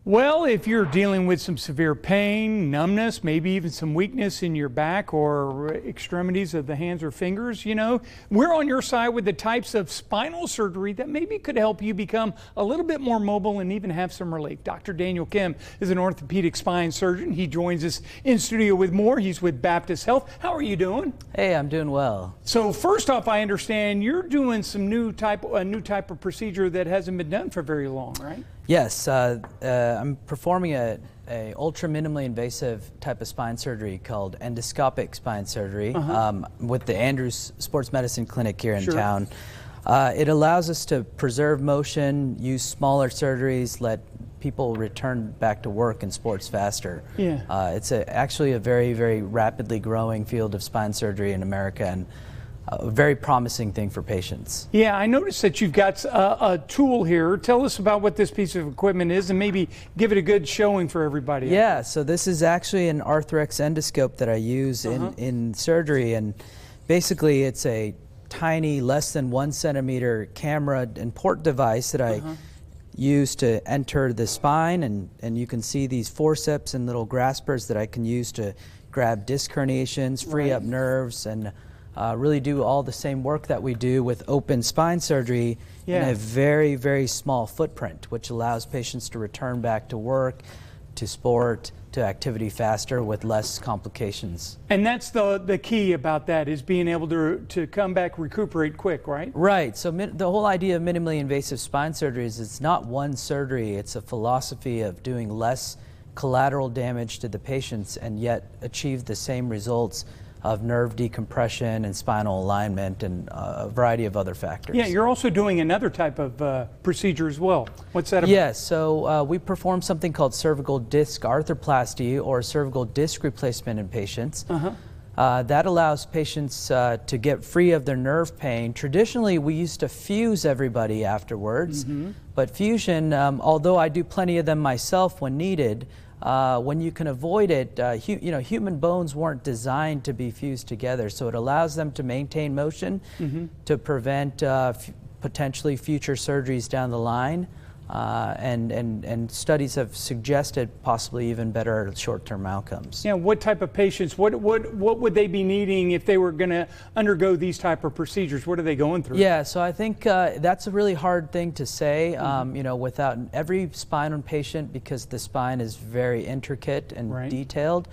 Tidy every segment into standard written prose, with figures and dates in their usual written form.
Well, if you're dealing with some severe pain, numbness, maybe even some weakness in your back or extremities of the hands or fingers, we're on your side with the types of spinal surgery that maybe could help you become a little bit more mobile and even have some relief. Dr. Daniel Kim is an orthopedic spine surgeon. He joins us in studio with more. He's with Baptist Health. How are you doing? Hey, I'm doing well. So first off, I understand you're doing some new type of procedure that hasn't been done for very long, right? Yes, I'm performing a ultra minimally invasive type of spine surgery called endoscopic spine surgery with the Andrews Sports Medicine Clinic here in town. It allows us to preserve motion, use smaller surgeries, let people return back to work in sports faster. Yeah. It's actually a very, very rapidly growing field of spine surgery in America, and a very promising thing for patients. Yeah, I noticed that you've got a tool here. Tell us about what this piece of equipment is and maybe give it a good showing for everybody. Yeah, so this is actually an Arthrex endoscope that I use in surgery, and basically it's a tiny, less than 1 centimeter camera and port device that I use to enter the spine, and you can see these forceps and little graspers that I can use to grab disc herniations, free up nerves, and really do all the same work that we do with open spine surgery in a very, very small footprint, which allows patients to return back to work, to sport, to activity faster with less complications. And that's the key about that, is being able to come back, recuperate quick, right? Right. So the whole idea of minimally invasive spine surgery is it's not one surgery. It's a philosophy of doing less collateral damage to the patients and yet achieve the same results of nerve decompression and spinal alignment and a variety of other factors. Yeah, you're also doing another type of procedure as well. What's that about? Yes, so we perform something called cervical disc arthroplasty, or cervical disc replacement in patients. That allows patients to get free of their nerve pain. Traditionally, we used to fuse everybody afterwards, but fusion, although I do plenty of them myself when needed, when you can avoid it, human bones weren't designed to be fused together, so it allows them to maintain motion to prevent potentially future surgeries down the line, and studies have suggested possibly even better short-term outcomes. Yeah, what type of patients, what would they be needing if they were going to undergo these type of procedures? What are they going through? Yeah, so I think that's a really hard thing to say, without every spinal patient, because the spine is very intricate and detailed,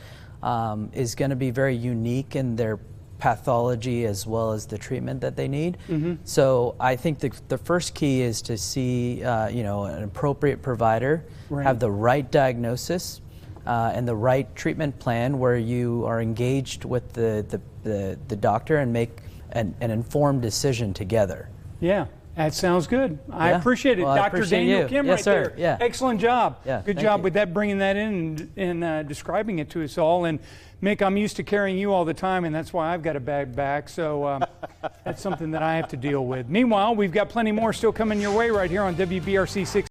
is going to be very unique in their pathology as well as the treatment that they need. So I think the first key is to see an appropriate provider, have the right diagnosis and the right treatment plan where you are engaged with the doctor and make an informed decision together. Yeah. That sounds good. I appreciate it. Well, Dr. Daniel Kim right there. Yeah. Excellent job. Yeah, good job with that, bringing that in and describing it to us all. And Mick, I'm used to carrying you all the time, and that's why I've got a bag back. So that's something that I have to deal with. Meanwhile, we've got plenty more still coming your way right here on WBRC 6.